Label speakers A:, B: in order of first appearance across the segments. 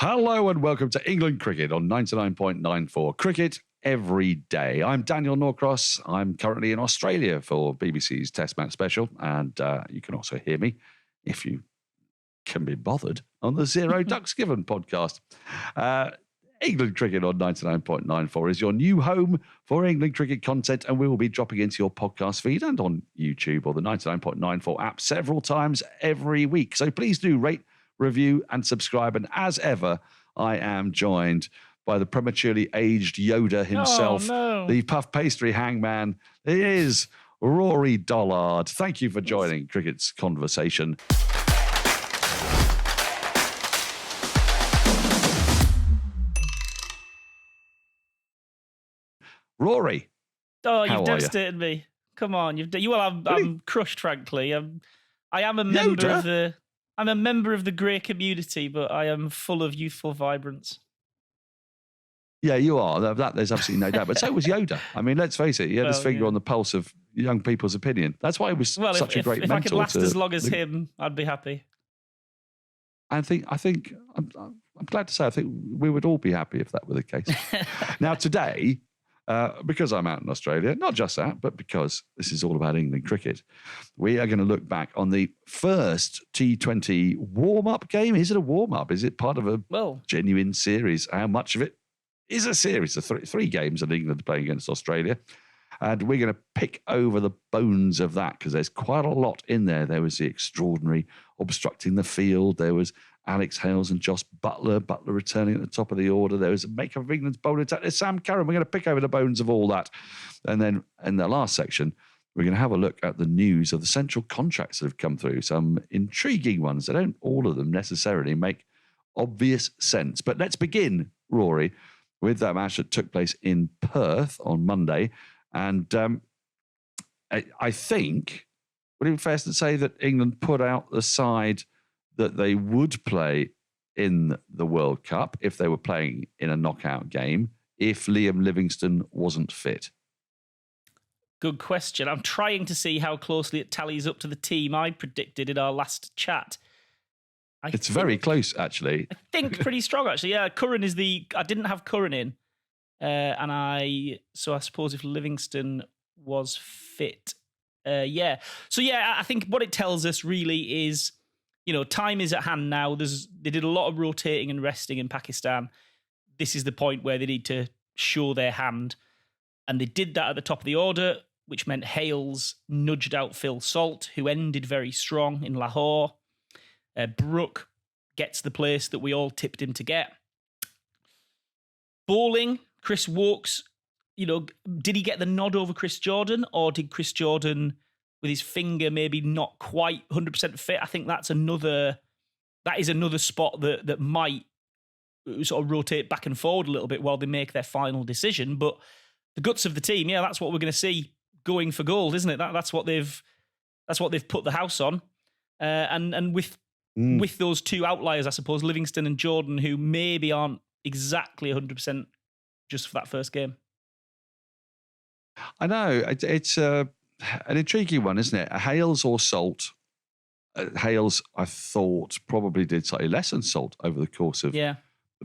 A: Hello and welcome to England Cricket on 99.94 Cricket every day. I'm Daniel Norcross. I'm currently in Australia for BBC's Test Match Special, and you can also hear me, if you can be bothered, on the Zero Ducks Given podcast. England Cricket on 99.94 is your new home for England cricket content, and we will be dropping into your podcast feed and on YouTube or the 99.94 app several times every week. So please do rate, review and subscribe. And as ever, I am joined by the prematurely aged Yoda himself, the puff pastry hangman. It is Rory Dollard. Thank you for joining Cricket's Conversation. Rory.
B: Oh, you've devastated me. Come on, I'm crushed, frankly. I am a member of the. I'm a member of the grey community, but I am full of youthful vibrance.
A: Yeah, you are. There's absolutely no doubt. But so was Yoda. I mean, let's face it. He had his finger on the pulse of young people's opinion. That's why he was such a great mentor.
B: If I could last as long as him, I'd be happy.
A: I'm glad to say, I think we would all be happy if that were the case. Now, today, because I'm out in Australia, not just that, but because this is all about England cricket, we are going to look back on the first T20 warm-up game. Is it a warm-up? Is it part of a genuine series? How much of it is a series? Three games that England playing against Australia. And we're going to pick over the bones of that because there's quite a lot in there. There was the extraordinary obstructing the field. There was Alex Hales and Josh Buttler returning at the top of the order. There was a make of England's bowling attack. There's Sam Curran. We're going to pick over the bones of all that. And then in the last section, we're going to have a look at the news of the central contracts that have come through. Some intriguing ones. They don't all of them necessarily make obvious sense. But let's begin, Rory, with that match that took place in Perth on Monday. And I think, would it be fair to say that England put out the side that they would play in the World Cup if they were playing in a knockout game if Liam Livingstone wasn't fit?
B: Good question. I'm trying to see how closely it tallies up to the team I predicted in our last chat.
A: It's very close, actually.
B: I think pretty strong, actually. Yeah, Curran is I didn't have Curran in. So I suppose if Livingstone was fit, I think what it tells us really is, time is at hand now. They did a lot of rotating and resting in Pakistan. This is the point where they need to show their hand, and they did that at the top of the order, which meant Hales nudged out Phil Salt, who ended very strong in Lahore. Brook gets the place that we all tipped him to get. Bowling, Chris Woakes, did he get the nod over Chris Jordan, or did Chris Jordan, with his finger maybe not quite 100% fit? I think that is another spot that might sort of rotate back and forward a little bit while they make their final decision. But the guts of the team, that's what we're going to see going for gold, isn't it? That's what they've put the house on, and with those two outliers, I suppose, Livingstone and Jordan, who maybe aren't exactly 100% just for that first game.
A: I know. It's an intriguing one, isn't it? Hales or Salt? Hales, I thought, probably did slightly less than Salt over the course of the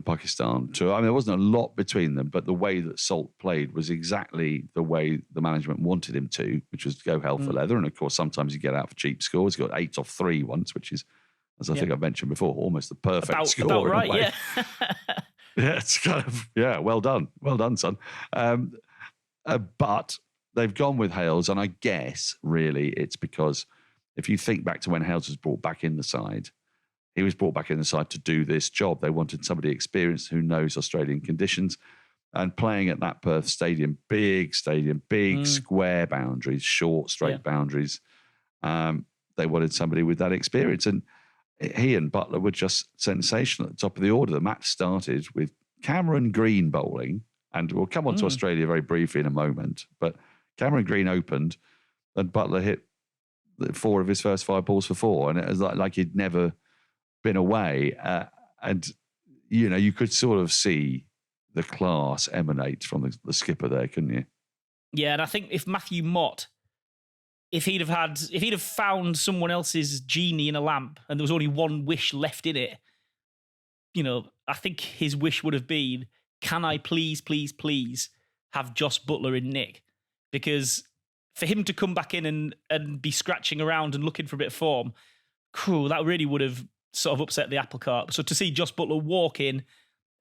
A: Pakistan tour. I mean, there wasn't a lot between them, but the way that Salt played was exactly the way the management wanted him to, which was to go hell for leather. And, of course, sometimes you get out for cheap scores. He got 8 off 3 once, which is, as I think I've mentioned before, almost the perfect score.
B: About right, yeah.
A: Yeah, it's kind of, well done. Well done, son. But they've gone with Hales, and I guess, really, it's because if you think back to when Hales was brought back in the side, he was brought back in the side to do this job. They wanted somebody experienced who knows Australian conditions, and playing at that Perth stadium, big square boundaries, short, straight boundaries. They wanted somebody with that experience, and he and Buttler were just sensational at the top of the order. The match started with Cameron Green bowling, and we'll come on to Australia very briefly in a moment, but Cameron Green opened and Buttler hit 4 of his first 5 balls for 4, and it was like he'd never been away. And, you could sort of see the class emanate from the skipper there, couldn't you?
B: Yeah, and I think if Matthew Mott, if he'd have found someone else's genie in a lamp and there was only one wish left in it, I think his wish would have been, can I please have Josh Butler in Nick? Because for him to come back in and be scratching around and looking for a bit of form, that really would have sort of upset the apple cart. So to see Josh Butler walk in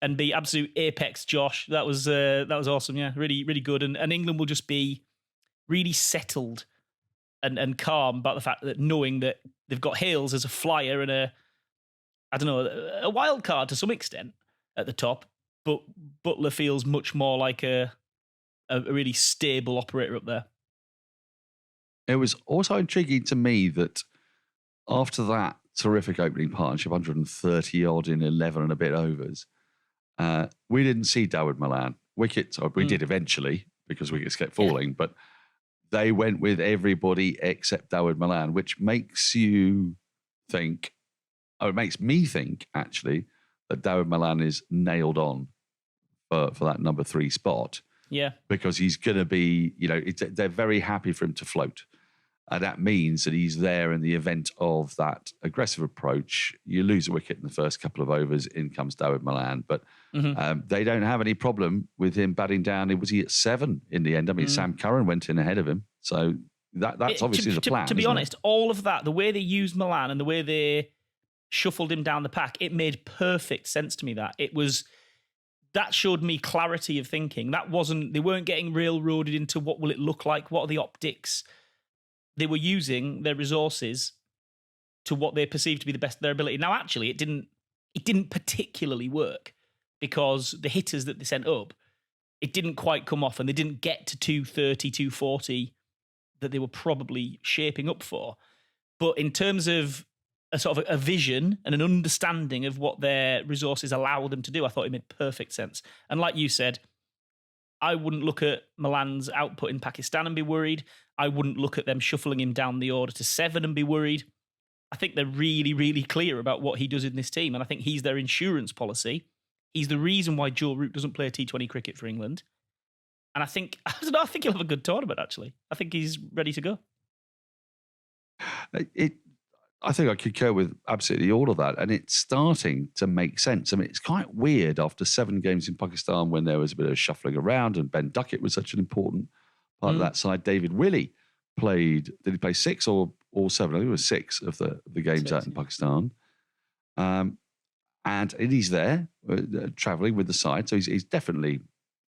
B: and be absolute apex Josh, that was awesome. Yeah, really, really good. And England will just be really settled and calm about the fact that knowing that they've got Hales as a flyer and a wild card to some extent at the top, but Butler feels much more like a really stable operator up there.
A: It was also intriguing to me that after that terrific opening partnership, 130 odd in 11 and a bit overs, we didn't see Dawid Malan. Wickets, or we did eventually because wickets kept falling, but they went with everybody except Dawid Malan, which makes you think, it makes me think actually, that Dawid Malan is nailed on for that number 3 spot.
B: Yeah.
A: Because he's going to be, they're very happy for him to float. And that means that he's there in the event of that aggressive approach. You lose a wicket in the first couple of overs, in comes Dawid Malan. But they don't have any problem with him batting down. Was he at 7 in the end? I mean, Sam Curran went in ahead of him. So that's obviously the plan.
B: To be honest, all of that, the way they used Malan and the way they shuffled him down the pack, it made perfect sense to me. That showed me clarity of thinking. They weren't getting railroaded into what will it look like, what are the optics. They were using their resources to what they perceived to be the best of their ability. Now, actually, it didn't particularly work because the hitters that they sent up, it didn't quite come off and they didn't get to 230, 240 that they were probably shaping up for. But in terms of a sort of a vision and an understanding of what their resources allow them to do, I thought it made perfect sense. And like you said, I wouldn't look at Malan's output in Pakistan and be worried. I wouldn't look at them shuffling him down the order to 7 and be worried. I think they're really, really clear about what he does in this team. And I think he's their insurance policy. He's the reason why Joe Root doesn't play T20 cricket for England. And I think he'll have a good tournament, actually. I think he's ready to go.
A: I think I concur with absolutely all of that. And it's starting to make sense. I mean, it's quite weird after 7 games in Pakistan when there was a bit of shuffling around and Ben Duckett was such an important part of that side. David Willey did he play 6 or all 7? I think it was 6 of the games out in Pakistan. And he's there travelling with the side. So he's definitely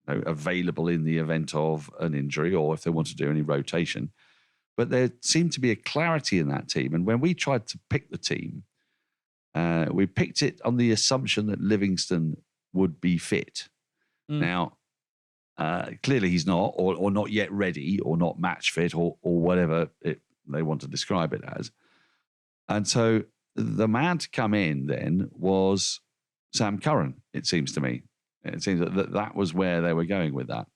A: available in the event of an injury or if they want to do any rotation. But there seemed to be a clarity in that team. And when we tried to pick the team, we picked it on the assumption that Livingston would be fit. Now, clearly he's not, or not yet ready, or not match fit, or whatever they want to describe it as. And so the man to come in then was Sam Curran, it seems to me. It seems that was where they were going with that.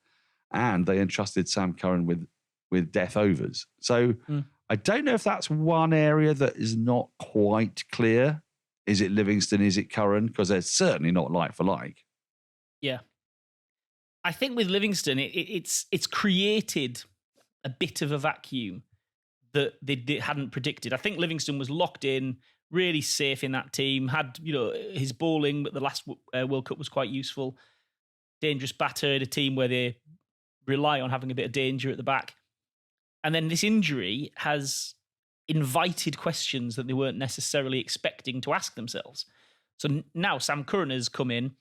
A: And they entrusted Sam Curran with death overs. So I don't know if that's one area that is not quite clear. Is it Livingston? Is it Curran? Because they're certainly not like for like.
B: Yeah. I think with Livingston, it's created a bit of a vacuum that they hadn't predicted. I think Livingston was locked in, really safe in that team, had his bowling, but the last World Cup was quite useful. Dangerous batter in a team where they rely on having a bit of danger at the back. And then this injury has invited questions that they weren't necessarily expecting to ask themselves. So now Sam Curran has come in,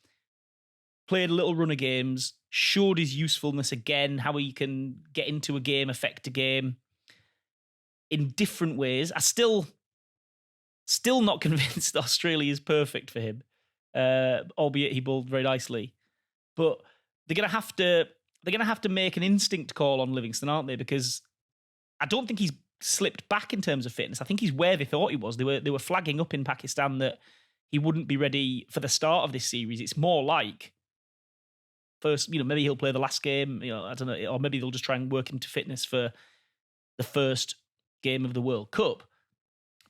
B: played a little run of games, showed his usefulness again, how he can get into a game, affect a game in different ways. I still not convinced Australia is perfect for him, albeit he bowled very nicely. But they're going to have to make an instinct call on Livingston, aren't they? Because I don't think he's slipped back in terms of fitness. I think he's where they thought he was. They were flagging up in Pakistan that he wouldn't be ready for the start of this series. It's more like first, maybe he'll play the last game, I don't know, or maybe they'll just try and work him to fitness for the first game of the World Cup.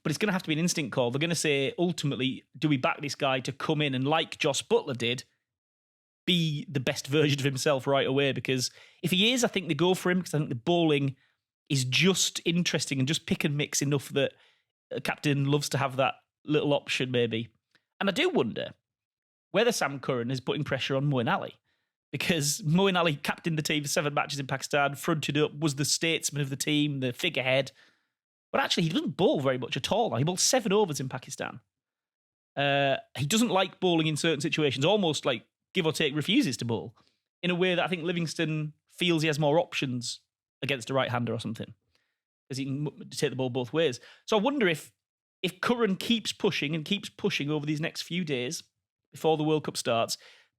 B: But it's going to have to be an instinct call. They're going to say, ultimately, do we back this guy to come in and, like Josh Butler did, be the best version of himself right away? Because if he is, I think they go for him, because I think the bowling is just interesting and just pick and mix enough that a captain loves to have that little option maybe. And I do wonder, whether Sam Curran is putting pressure on Moeen Ali. Because Moeen Ali captained the team for 7 matches in Pakistan, fronted up, was the statesman of the team, the figurehead. But actually, he doesn't bowl very much at all. He bowled 7 overs in Pakistan. He doesn't like bowling in certain situations, almost like give or take refuses to bowl, in a way that I think Livingston feels he has more options against a right-hander or something, because he can take the ball both ways. So I wonder if Curran keeps pushing over these next few days before the World Cup starts,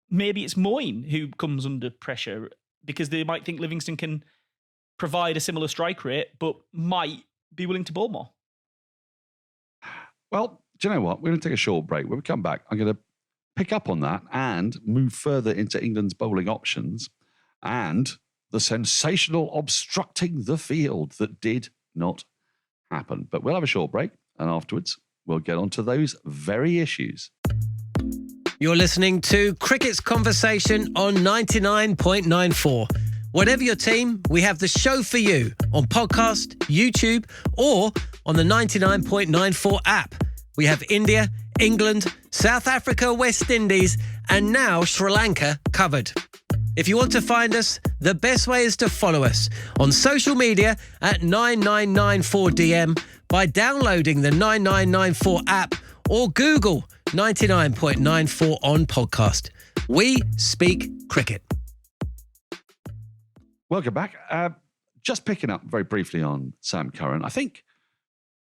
B: maybe it's Moeen who comes under pressure, because they might think Livingston can provide a similar strike rate, but might be willing to bowl more.
A: Well, do you know what? We're going to take a short break. When we come back, I'm going to pick up on that and move further into England's bowling options and the sensational obstructing the field that did not happen. But we'll have a short break, and afterwards we'll get on to those very issues.
C: You're listening to Cricket's Conversation on 99.94. Whatever your team, we have the show for you on podcast, YouTube, or on the 99.94 app. We have India, England, South Africa, West Indies, and now Sri Lanka covered. If you want to find us, the best way is to follow us on social media at 9994DM by downloading the 9994 app or Google 99.94 on podcast. We speak cricket.
A: Welcome back. Just picking up very briefly on Sam Curran. I think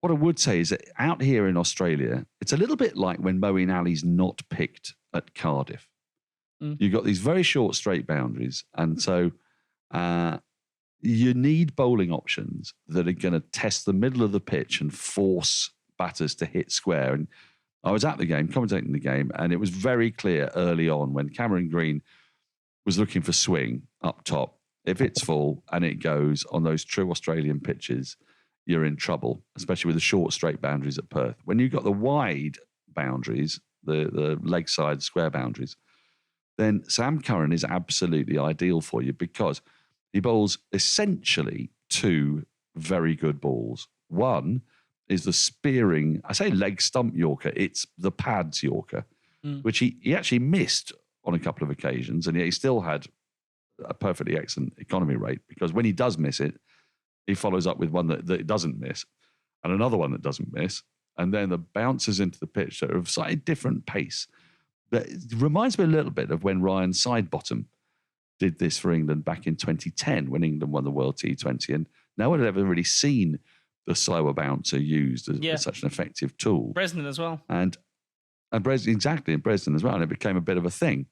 A: what I would say is that out here in Australia, it's a little bit like when Moeen Ali's not picked at Cardiff. You've got these very short straight boundaries. And so you need bowling options that are going to test the middle of the pitch and force batters to hit square. And I was at the game, commentating the game, and it was very clear early on when Cameron Green was looking for swing up top. If it's full and it goes on those true Australian pitches, you're in trouble, especially with the short straight boundaries at Perth. When you've got the wide boundaries, the leg side square boundaries, then Sam Curran is absolutely ideal for you because he bowls essentially 2 very good balls. One is the spearing, I say leg stump Yorker, it's the pads Yorker, which he actually missed on a couple of occasions, and yet he still had a perfectly excellent economy rate, because when he does miss it, he follows up with one that doesn't miss and another one that doesn't miss, and then the bounces into the pitch that are of slightly different pace. But it reminds me a little bit of when Ryan Sidebottom did this for England back in 2010 when England won the World T20, and no one had ever really seen the slower bouncer used as such an effective tool.
B: Bresnan as well.
A: And Bresnan, exactly, and Bresnan as well, and it became a bit of a thing.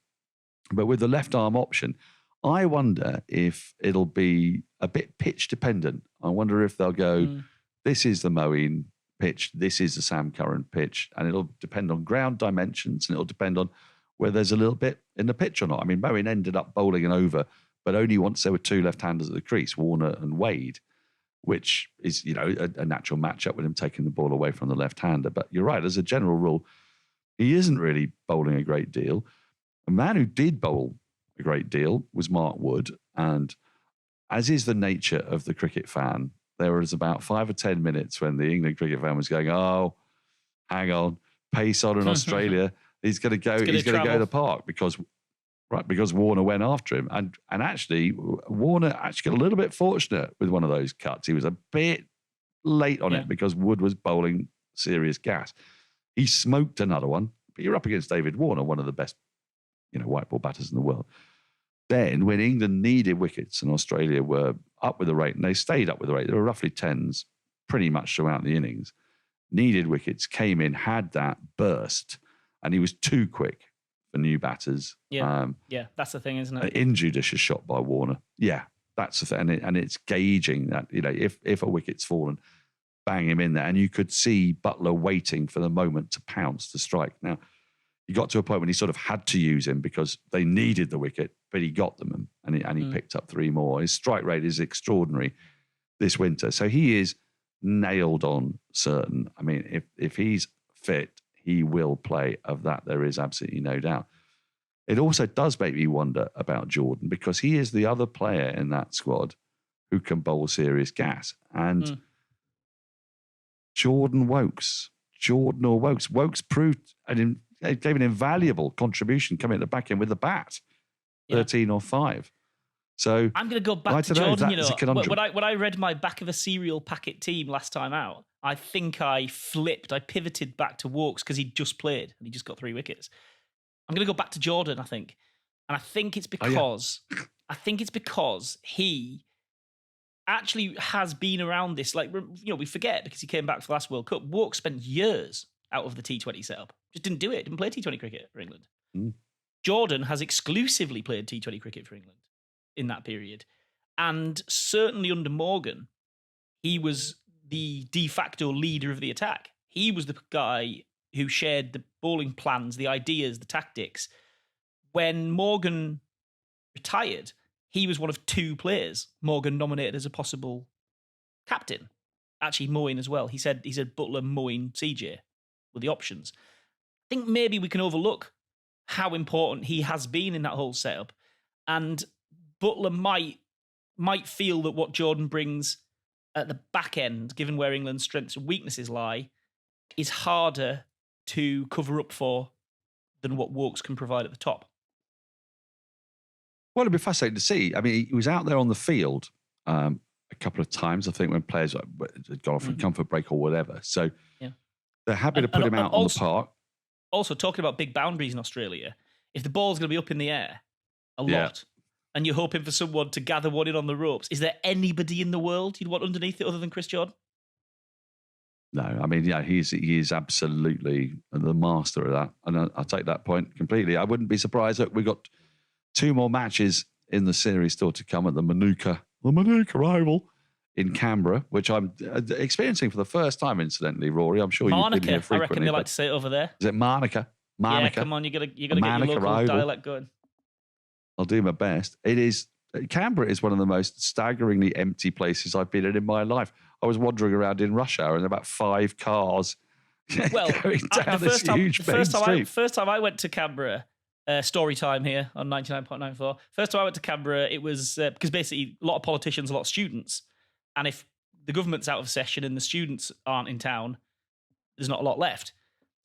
A: But with the left arm option, I wonder if it'll be a bit pitch dependent. I wonder if they'll go, this is the Moeen pitch, this is the Sam Curran pitch, and it'll depend on ground dimensions, and it'll depend on whether there's a little bit in the pitch or not. I mean, Moeen ended up bowling an over, but only once there were 2 left-handers at the crease, Warner and Wade, which is, a natural matchup with him taking the ball away from the left-hander. But you're right, as a general rule, he isn't really bowling a great deal. A man who did bowl a great deal was Mark Wood, and as is the nature of the cricket fan, there was about 5 or 10 minutes when the England cricket fan was going, oh, hang on, pace on in Australia. He's going to go to the park because Warner went after him. And actually, Warner actually got a little bit fortunate with one of those cuts. He was a bit late on it because Wood was bowling serious gas. He smoked another one, but you're up against David Warner, one of the best white ball batters in the world. Then when England needed wickets and Australia were up with the rate, and they stayed up with the rate, they were roughly 10s pretty much throughout the innings, needed wickets, came in, had that burst, and he was too quick for new batters.
B: Yeah, that's the thing, isn't it?
A: An injudicious shot by Warner. Yeah, that's the thing. And it's gauging that, if a wicket's fallen, bang him in there. And you could see Butler waiting for the moment to pounce, to strike. Now, he got to a point when he sort of had to use him because they needed the wicket, but he got them and he picked up 3 more. His strike rate is extraordinary this winter. So he is nailed on certain. I mean, if he's fit, he will play. Of that, there is absolutely no doubt. It also does make me wonder about Jordan, because he is the other player in that squad who can bowl serious gas. And Jordan or Wokes. Wokes proved, and gave an invaluable contribution coming at the back end with the bat, 13 or 5. So
B: I'm going to go back to Jordan.
A: That is a conundrum.
B: When I read my back of a cereal packet team last time out, I think I pivoted back to Walks because he just played and he just got 3 wickets. I'm going to go back to Jordan, I think. And I think it's because he actually has been around this. Like, we forget because he came back for the last World Cup. Walks spent years out of the T20 setup. Just didn't do it. Didn't play T20 cricket for England. Jordan has exclusively played T20 cricket for England in that period. And certainly under Morgan, he was the de facto leader of the attack. He was the guy who shared the bowling plans, the ideas, the tactics. When Morgan retired, he was one of 2 players Morgan nominated as a possible captain. Actually, Moeen as well. He said Butler, Moeen, CJ were the options. I think maybe we can overlook how important he has been in that whole setup. And Butler might feel that what Jordan brings at the back end, given where England's strengths and weaknesses lie, is harder to cover up for than what Walks can provide at the top.
A: Well, it'd be fascinating to see. I mean, he was out there on the field a couple of times, I think, when players had gone off for a comfort break or whatever. So they're happy to put him out on the park.
B: Also, talking about big boundaries in Australia, if the ball's going to be up in the air a lot, and you're hoping for someone to gather one in on the ropes, is there anybody in the world you'd want underneath it other than Chris Jordan?
A: No, I mean, he is absolutely the master of that. And I take that point completely. I wouldn't be surprised that we've got 2 more matches in the series still to come at the Manuka Oval in Canberra, which I'm experiencing for the first time, incidentally, Rory. I'm sure you've been here frequently.
B: I reckon they like to say it over there.
A: Is it Manuka?
B: Yeah, come on, you gotta get your local Oval dialect going.
A: I'll do my best. Canberra is one of the most staggeringly empty places I've been in my life. I was wandering around in rush hour and about 5 cars going down this huge main street.
B: First time I went to Canberra, story time here on 99.94. First time I went to Canberra, it was because basically a lot of politicians, a lot of students. And if the government's out of session and the students aren't in town, there's not a lot left.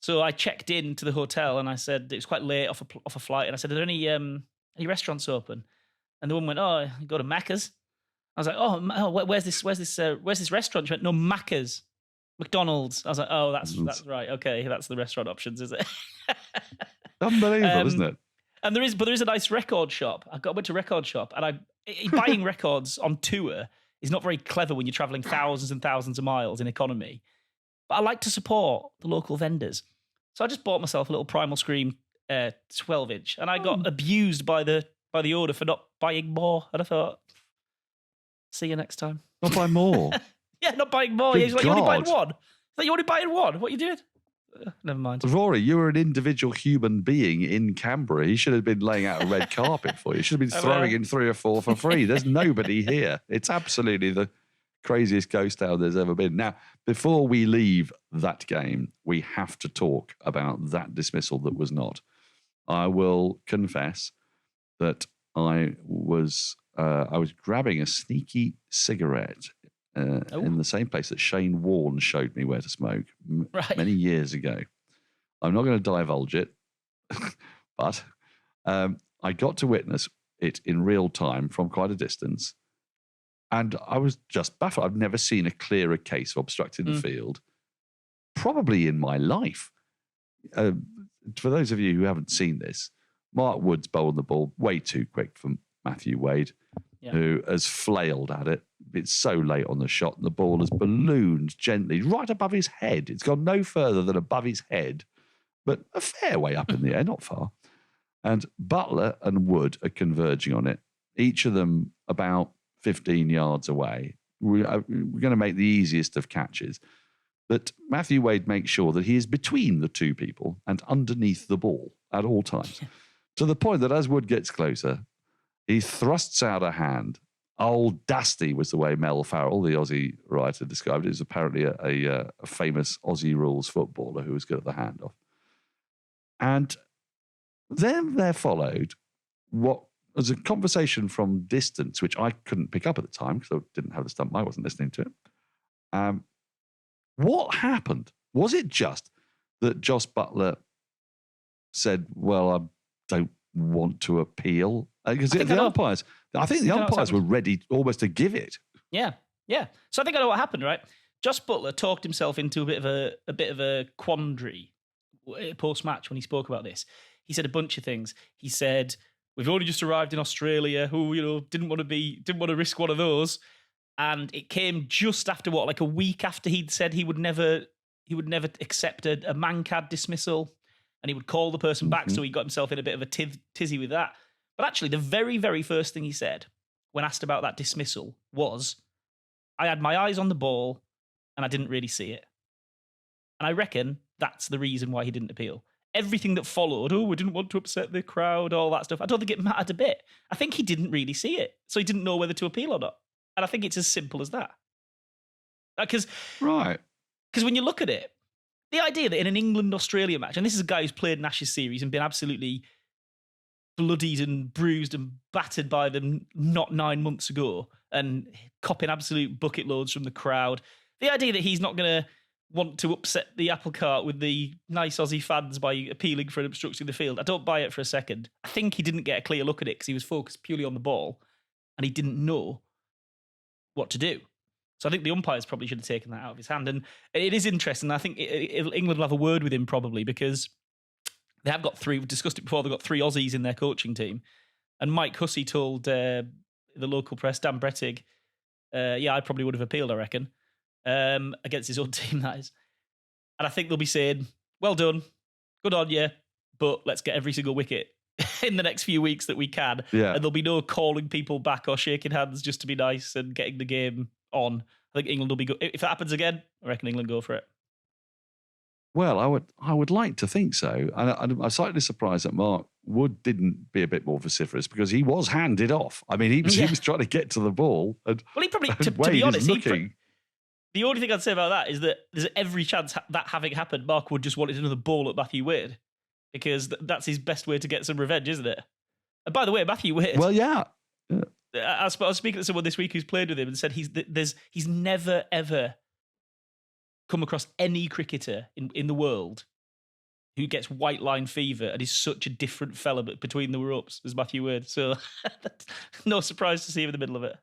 B: So I checked in to the hotel and I said, it was quite late off a flight. And I said, are there any restaurants open? And the woman went, oh, you go to Macca's. I was like, oh, where's this restaurant? She went, no, Macca's, McDonald's. I was like, oh, that's right. Okay, that's the restaurant options, is it?
A: Unbelievable, isn't it?
B: And there is a nice record shop. Went to a record shop, and buying records on tour is not very clever when you're traveling thousands and thousands of miles in economy. But I like to support the local vendors, so I just bought myself a little Primal Scream 12-inch, and I got abused by the owner for not buying more. And I thought, see you next time.
A: Not buy more.
B: Yeah, not buying more. He's like, you only buying one. Like, you only buying one. What are you doing? Never mind.
A: Rory, you were an individual human being in Canberra. He should have been laying out a red carpet for you. He should have been throwing in 3 or 4 for free. There's nobody here. It's absolutely the craziest ghost town there's ever been. Now, before we leave that game, we have to talk about that dismissal that was not. I will confess that I was grabbing a sneaky cigarette in the same place that Shane Warne showed me where to smoke many years ago. I'm not going to divulge it, but I got to witness it in real time from quite a distance, and I was just baffled. I've never seen a clearer case of obstructing the field, probably in my life. For those of you who haven't seen this, Mark Wood's bowled the ball way too quick for Matthew Wade, who has flailed at it. It's so late on the shot, and the ball has ballooned gently right above his head. It's gone no further than above his head, but a fair way up in the air, not far. And Butler and Wood are converging on it, each of them about 15 yards away. We're going to make the easiest of catches. But Matthew Wade makes sure that he is between the 2 people and underneath the ball at all times, to the point that as Wood gets closer, he thrusts out a hand. Old Dusty was the way Mel Farrell, the Aussie writer, described it. He was apparently a famous Aussie rules footballer who was good at the handoff. And then there followed what was a conversation from distance, which I couldn't pick up at the time because I didn't have the stump. I wasn't listening to it. What happened? Was it just that Joss Butler said, well, I don't want to appeal? Because
B: I think
A: the umpires were ready almost to give it.
B: Yeah. So I think I know what happened, right? Josh Butler talked himself into a bit of a quandary post-match when he spoke about this. He said a bunch of things. He said, we've only just arrived in Australia, who, didn't want to risk one of those. And it came just after a week after he'd said he would never accept a man-cad dismissal, and he would call the person back, so he got himself in a bit of a tizzy with that. But actually, the very, very first thing he said when asked about that dismissal was, I had my eyes on the ball and I didn't really see it. And I reckon that's the reason why he didn't appeal. Everything that followed, we didn't want to upset the crowd, all that stuff, I don't think it mattered a bit. I think he didn't really see it, so he didn't know whether to appeal or not. And I think it's as simple as that. Because when you look at it, the idea that in an England-Australia match, and this is a guy who's played an Ashes series and been absolutely bloodied and bruised and battered by them not 9 months ago and copping absolute bucket loads from the crowd. The idea that he's not going to want to upset the apple cart with the nice Aussie fans by appealing for an obstruction of the field, I don't buy it for a second. I think he didn't get a clear look at it because he was focused purely on the ball and he didn't know what to do. So I think the umpires probably should have taken that out of his hand. And it is interesting. I think England will have a word with him probably because they have got we've discussed it before, they've got 3 Aussies in their coaching team. And Mike Hussey told the local press, Dan Brettig, I probably would have appealed, I reckon, against his own team, that is. And I think they'll be saying, well done, good on you, but let's get every single wicket in the next few weeks that we can.
A: Yeah.
B: And there'll be no calling people back or shaking hands just to be nice and getting the game on. I think England will be good. If that happens again, I reckon England go for it.
A: Well, I would like to think so. And I'm slightly surprised that Mark Wood didn't be a bit more vociferous because he was handed off. I mean, he was trying to get to the ball. And,
B: well, he probably, to be honest, the only thing I'd say about that is that there's every chance that having happened, Mark Wood just wanted another ball at Matthew Wade because that's his best way to get some revenge, isn't it? And by the way, Matthew Wade...
A: Well, yeah.
B: I was speaking to someone this week who's played with him and said he's never, ever come across any cricketer in the world who gets white line fever and is such a different fella between the ropes as Matthew Wade. So no surprise to see him in the middle of it.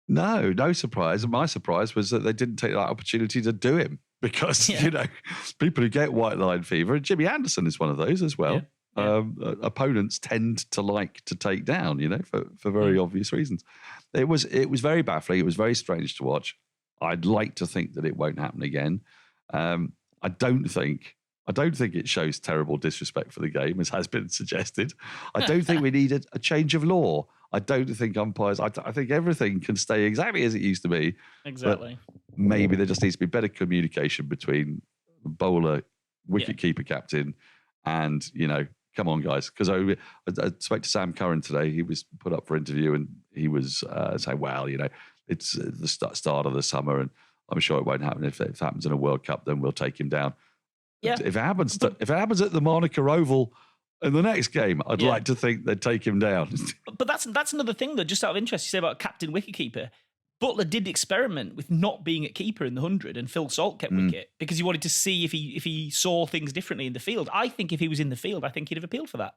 A: No surprise. My surprise was that they didn't take that opportunity to do him because, people who get white line fever, and Jimmy Anderson is one of those as well. Yeah. Opponents tend to like to take down, for very obvious reasons. It was very baffling. It was very strange to watch. I'd like to think that it won't happen again. I don't think it shows terrible disrespect for the game, as has been suggested. I don't think we need a change of law. I don't think umpires. I think everything can stay exactly as it used to be.
B: Exactly.
A: Maybe there just needs to be better communication between bowler, wicket-keeper, captain, and come on, guys. Because I spoke to Sam Curran today. He was put up for interview, and he was saying, "Well, it's the start of the summer, and I'm sure it won't happen. If it happens in a World Cup, then we'll take him down.
B: Yeah.
A: If it happens at the Monaco Oval in the next game, I'd like to think they'd take him down."
B: But that's another thing, though, just out of interest, you say about captain wicketkeeper. Butler did experiment with not being at keeper in the 100, and Phil Salt kept wicket because he wanted to see if he saw things differently in the field. I think if he was in the field, I think he'd have appealed for that.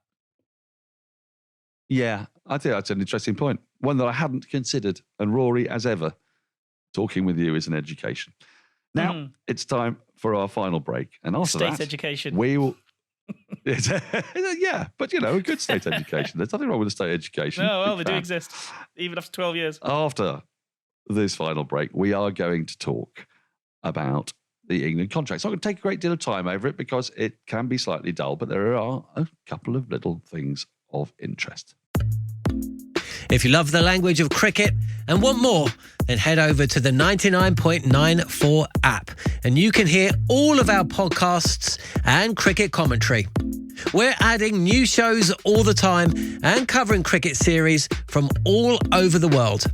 A: Yeah, I think that's an interesting point. One that I hadn't considered. And Rory, as ever, talking with you is an education. Now, it's time for our final break. And after
B: state education.
A: We will... yeah, but a good state education. There's nothing wrong with a state education.
B: No, well, they do exist, even after 12 years.
A: After this final break, we are going to talk about the England contract. So I'm going to take a great deal of time over it because it can be slightly dull, but there are a couple of little things of interest.
C: If you love the language of cricket and want more, then head over to the 99.94 app and you can hear all of our podcasts and cricket commentary. We're adding new shows all the time and covering cricket series from all over the world.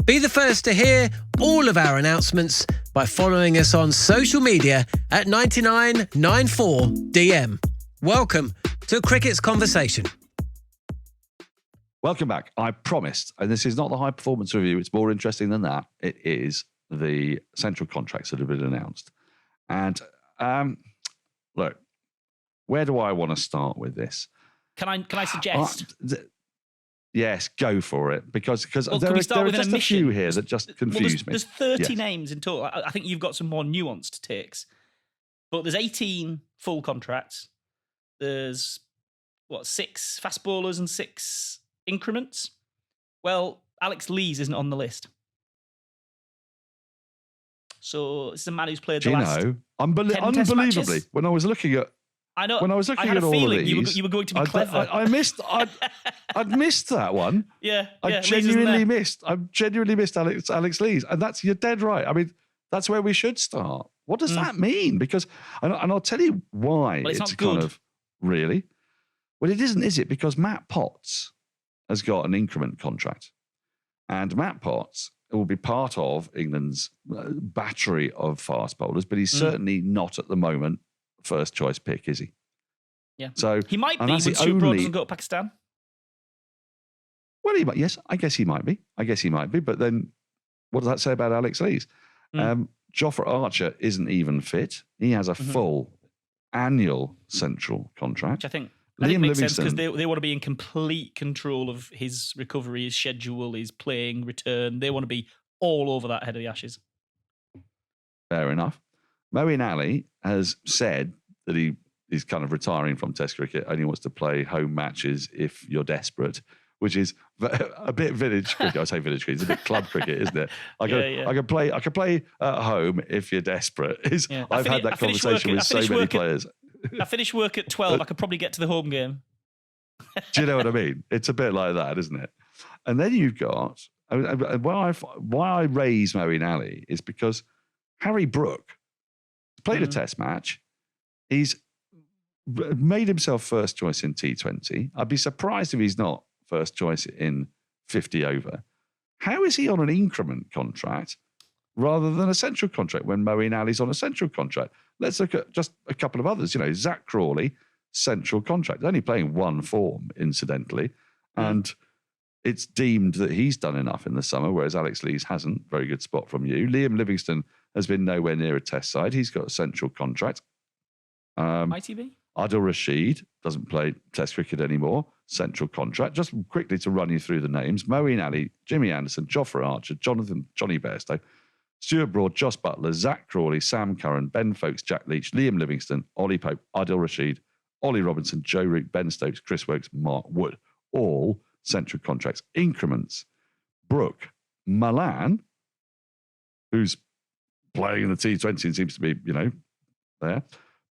C: Be the first to hear all of our announcements by following us on social media at 9994DM. Welcome to Cricket's Conversation.
A: Welcome back. I promised, and this is not the high performance review, it's more interesting than that. It is the central contracts that have been announced. And look, where do I want to start with this?
B: Can I suggest?
A: Yes, go for it. Because
B: Well,
A: there
B: can we
A: are
B: start with an
A: just a
B: omission?
A: few here that just confuse me.
B: There's 30
A: Yes.
B: names in total. I think you've got some more nuanced takes. But there's 18 full contracts. There's, 6 fast bowlers and 6 increments? Well, Alex Lees isn't on the list. So it's a man who's played the last 10 test
A: unbelievably,
B: matches.
A: when I was looking at
B: I know.
A: when I was looking
B: I had
A: at
B: a
A: all
B: feeling
A: of these,
B: you were going to be clever.
A: I'd missed that one.
B: Yeah,
A: I genuinely missed Alex Lees, and you're dead right. I mean, that's where we should start. What does that mean? Because, and I'll tell you why.
B: Well, it's not
A: kind
B: good.
A: of really. Well, it isn't, is it? Because Matt Potts has got an increment contract, and Matt Potts will be part of England's battery of fast bowlers, but he's certainly not at the moment first choice pick, is he?
B: Yeah.
A: So
B: he might be when Stuart Broad doesn't go to Pakistan.
A: Well, he might. Yes, I guess he might be. But then, what does that say about Alex Lees? Jofra Archer isn't even fit. He has a full annual central contract.
B: Which I think makes sense because they want to be in complete control of his recovery, his schedule, his playing return. They want to be all over that ahead of the Ashes.
A: Fair enough. Moeen Ali has said that he is kind of retiring from Test cricket, only wants to play home matches if you're desperate, which is a bit village cricket. I say village cricket, it's a bit club cricket, isn't it? I can play at home if you're desperate. I've had that conversation with so many players.
B: I finish work at 12. I could probably get to the home game.
A: Do you know what I mean? It's a bit like that, isn't it? And then you've got why I raise Moeen Ali is because Harry Brook played a Test match. He's made himself first choice in T20. I'd be surprised if he's not first choice in 50 over. How is he on an increment contract rather than a central contract when Moeen Ali's on a central contract? Let's look at just a couple of others. Zach Crawley, central contract, only playing one form, incidentally. And it's deemed that he's done enough in the summer, whereas Alex Lees hasn't. Very good spot from you. Liam Livingstone has been nowhere near a Test side. He's got a central contract.
B: ITB?
A: Adil Rashid doesn't play Test cricket anymore. Central contract. Just quickly to run you through the names. Moeen Ali, Jimmy Anderson, Jofra Archer, Johnny Bairstow, Stuart Broad, Joss Butler, Zach Crawley, Sam Curran, Ben Folkes, Jack Leach, Liam Livingstone, Ollie Pope, Adil Rashid, Ollie Robinson, Joe Root, Ben Stokes, Chris Woakes, Mark Wood. All central contracts. Increments. Brook, Malan, who's playing in the T20 and seems to be, there.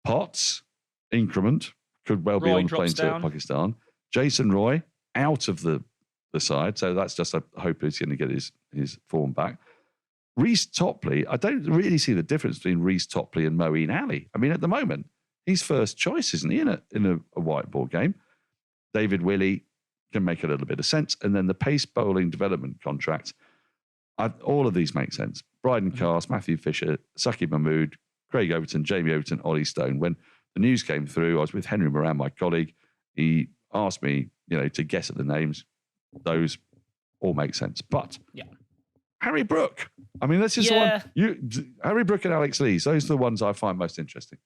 A: Potts, increment, could well be on the plane to Pakistan. Jason Roy, out of the side, so that's just a hope he's going to get his form back. Reece Topley, I don't really see the difference between Reece Topley and Moeen Ali. I mean, at the moment, he's first choice, isn't he, in a white ball game? David Willey can make a little bit of sense. And then the pace bowling development contract, all of these make sense. Bryden Cast, Matthew Fisher, Saqib Mahmood, Craig Overton, Jamie Overton, Ollie Stone. When the news came through, I was with Henry Moran, my colleague. He asked me, to guess at the names. Those all make sense. But Harry Brook, I mean, this is the one. Harry Brook and Alex Lees, those are the ones I find most interesting.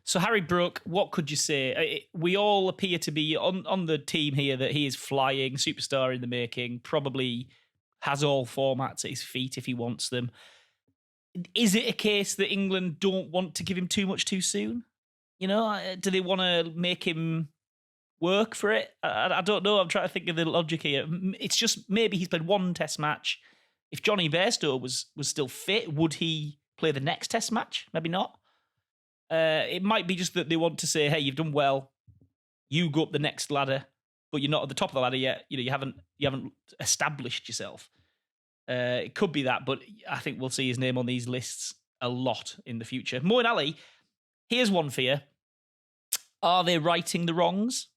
B: So Harry Brook, what could you say? We all appear to be on the team here that he is flying, superstar in the making, probably has all formats at his feet if he wants them. Is it a case that England don't want to give him too much too soon? Do they want to make him work for it? I don't know. I'm trying to think of the logic here. It's just maybe he's played one Test match. If Johnny Bairstow was still fit, would he play the next Test match? Maybe not. It might be just that they want to say, hey, you've done well. You go up the next ladder, but you're not at the top of the ladder yet. You haven't established yourself. It could be that, but I think we'll see his name on these lists a lot in the future. Moeen Ali, here's one for you. Are they righting the wrongs?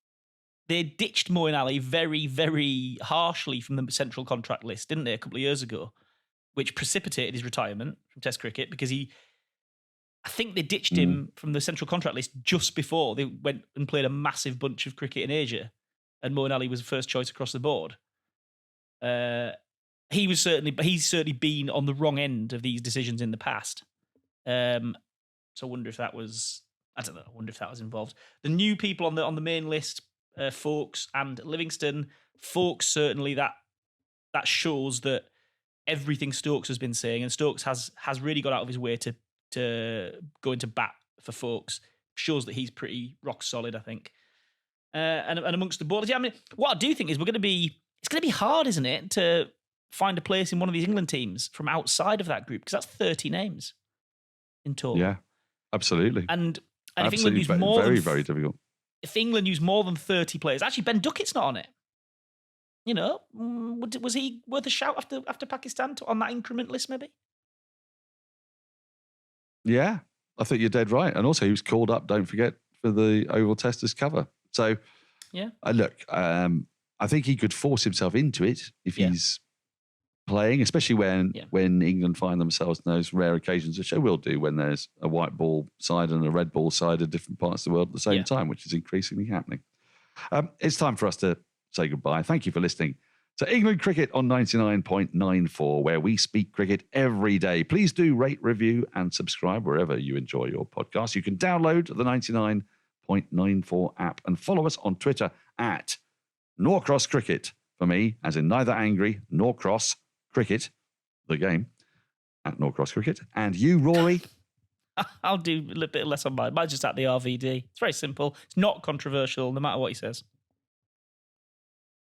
B: They ditched Moeen Ali very, very harshly from the central contract list, didn't they, a couple of years ago, which precipitated his retirement from Test cricket because I think they ditched him from the central contract list just before they went and played a massive bunch of cricket in Asia, and Moeen Ali was first choice across the board. He's certainly been on the wrong end of these decisions in the past. So I wonder if that was. I don't know. I wonder if that was involved. The new people on the main list, Folks and Livingston. Folks, certainly that shows that everything Stokes has been saying, and Stokes has really got out of his way to go into bat for Folks. Shows that he's pretty rock solid, I think. And amongst the bowlers, I mean, what I do think is it's going to be hard, isn't it, to find a place in one of these England teams from outside of that group, because that's 30 names in total.
A: Yeah, absolutely.
B: And
A: absolutely.
B: if England use more
A: very difficult.
B: If England use more than 30 players, actually Ben Duckett's not on it. You know, was he worth a shout after Pakistan on that increment list, maybe?
A: Yeah, I think you're dead right. And also, he was called up, don't forget, for the Oval Testers cover. So,
B: yeah.
A: Look, I think he could force himself into it if he's playing, especially when England find themselves in those rare occasions, which they will do when there's a white ball side and a red ball side of different parts of the world at the same time, which is increasingly happening. It's time for us to say goodbye. Thank you for listening to England Cricket on 99.94, where we speak cricket every day. Please do rate, review, and subscribe wherever you enjoy your podcast. You can download the 99.94 app and follow us on Twitter at Norcross Cricket. For me, as in neither angry nor cross, cricket, the game, at Norcross Cricket. And you, Rory?
B: I'll do a little bit less on mine. Mine's just at the RVD. It's very simple. It's not controversial, no matter what he says.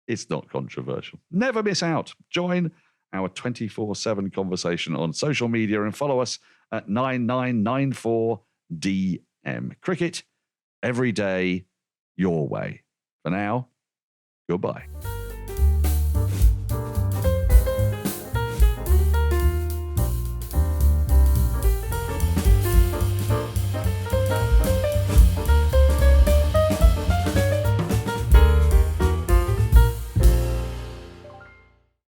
A: It's not controversial. Never miss out. Join our 24/7 conversation on social media and follow us at 9994DM. Cricket, every day, your way. For now, goodbye.